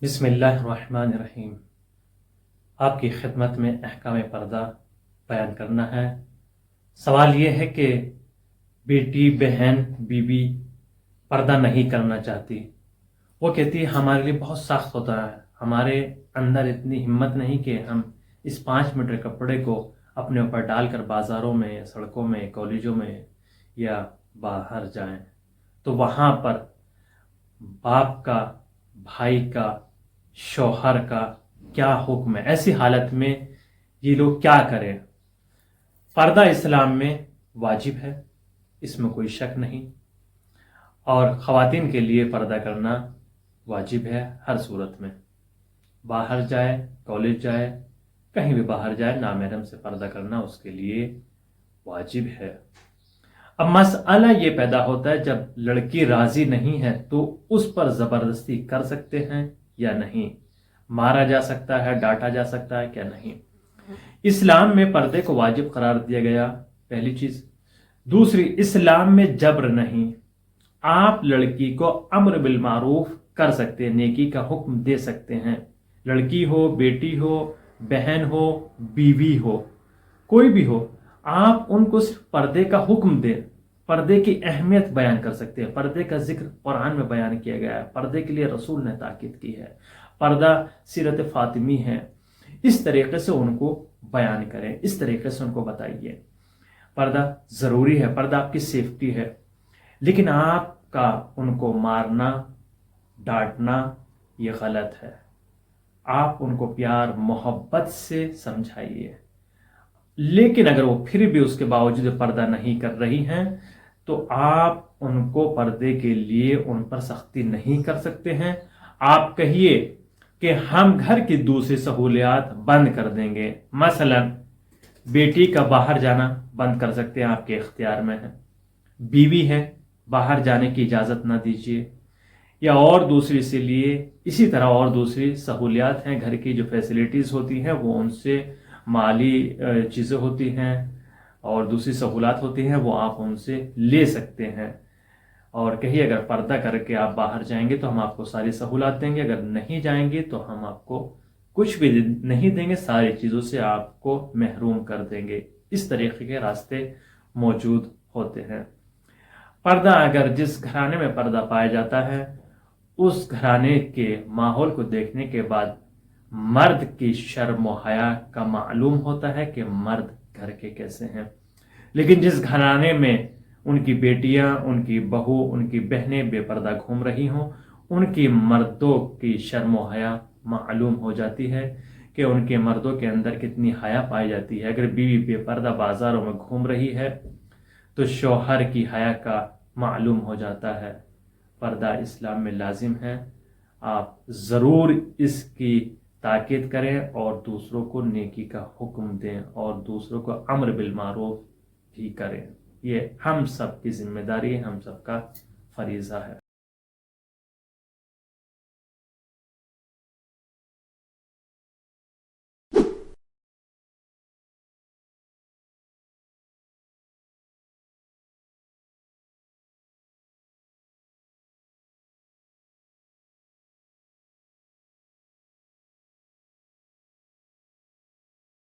بسم اللہ الرحمن الرحیم۔ آپ کی خدمت میں احکام پردہ بیان کرنا ہے۔ سوال یہ ہے کہ بیٹی، بہن، بیوی پردہ نہیں کرنا چاہتی۔ وہ کہتی ہے ہمارے لیے بہت سخت ہوتا ہے، ہمارے اندر اتنی ہمت نہیں کہ ہم اس 5 میٹر کپڑے کو اپنے اوپر ڈال کر بازاروں میں، سڑکوں میں، کالجوں میں یا باہر جائیں۔ تو وہاں پر باپ کا، بھائی کا، شوہر کا کیا حکم ہے؟ ایسی حالت میں یہ لوگ کیا کریں؟ پردہ اسلام میں واجب ہے، اس میں کوئی شک نہیں، اور خواتین کے لیے پردہ کرنا واجب ہے ہر صورت میں۔ باہر جائے، کالج جائے، کہیں بھی باہر جائے، نامحرم سے پردہ کرنا اس کے لیے واجب ہے۔ اب مسئلہ یہ پیدا ہوتا ہے جب لڑکی راضی نہیں ہے تو اس پر زبردستی کر سکتے ہیں یا نہیں؟ مارا جا سکتا ہے، ڈانٹا جا سکتا ہے کیا نہیں؟ اسلام میں پردے کو واجب قرار دیا گیا، پہلی چیز۔ دوسری، اسلام میں جبر نہیں۔ آپ لڑکی کو امر بالمعروف کر سکتے ہیں، نیکی کا حکم دے سکتے ہیں۔ لڑکی ہو، بیٹی ہو، بہن ہو، بیوی ہو، کوئی بھی ہو، آپ ان کو صرف پردے کا حکم دیں۔ پردے کی اہمیت بیان کر سکتے ہیں۔ پردے کا ذکر قرآن میں بیان کیا گیا ہے، پردے کے لیے رسول نے تاکید کی ہے، پردہ سیرت فاطمی ہے۔ اس طریقے سے ان کو بیان کریں، اس طریقے سے ان کو بتائیے پردہ ضروری ہے، پردہ آپ کی سیفٹی ہے۔ لیکن آپ کا ان کو مارنا، ڈانٹنا یہ غلط ہے۔ آپ ان کو پیار محبت سے سمجھائیے۔ لیکن اگر وہ پھر بھی اس کے باوجود پردہ نہیں کر رہی ہیں تو آپ ان کو پردے کے لیے ان پر سختی نہیں کر سکتے ہیں۔ آپ کہیے کہ ہم گھر کی دوسری سہولیات بند کر دیں گے، مثلا بیٹی کا باہر جانا بند کر سکتے ہیں، آپ کے اختیار میں ہے۔ بیوی ہے، باہر جانے کی اجازت نہ دیجیے، یا اور دوسری سے لیے اسی طرح اور دوسری سہولیات ہیں، گھر کی جو فیسلٹیز ہوتی ہیں وہ ان سے مالی چیزیں ہوتی ہیں اور دوسری سہولات ہوتی ہیں، وہ آپ ان سے لے سکتے ہیں۔ اور کہیے اگر پردہ کر کے آپ باہر جائیں گے تو ہم آپ کو ساری سہولات دیں گے، اگر نہیں جائیں گے تو ہم آپ کو کچھ بھی نہیں دیں گے، ساری چیزوں سے آپ کو محروم کر دیں گے۔ اس طریقے کے راستے موجود ہوتے ہیں۔ پردہ، اگر جس گھرانے میں پردہ پایا جاتا ہے اس گھرانے کے ماحول کو دیکھنے کے بعد مرد کی شرم و حیا کا معلوم ہوتا ہے کہ مرد گھر کے کیسے ہیں۔ لیکن جس گھرانے میں ان کی بیٹیاں، ان کی بہو، ان کی بہنیں بے پردہ گھوم رہی ہوں، ان کی مردوں کی شرم و حیا معلوم ہو جاتی ہے کہ ان کے مردوں کے اندر کتنی حیا پائی جاتی ہے۔ اگر بیوی بے پردہ بازاروں میں گھوم رہی ہے تو شوہر کی حیا کا معلوم ہو جاتا ہے۔ پردہ اسلام میں لازم ہے، آپ ضرور اس کی تاکید کریں اور دوسروں کو نیکی کا حکم دیں اور دوسروں کو امر بالمعروف بھی کریں۔ یہ ہم سب کی ذمہ داری ہے، ہم سب کا فریضہ ہے۔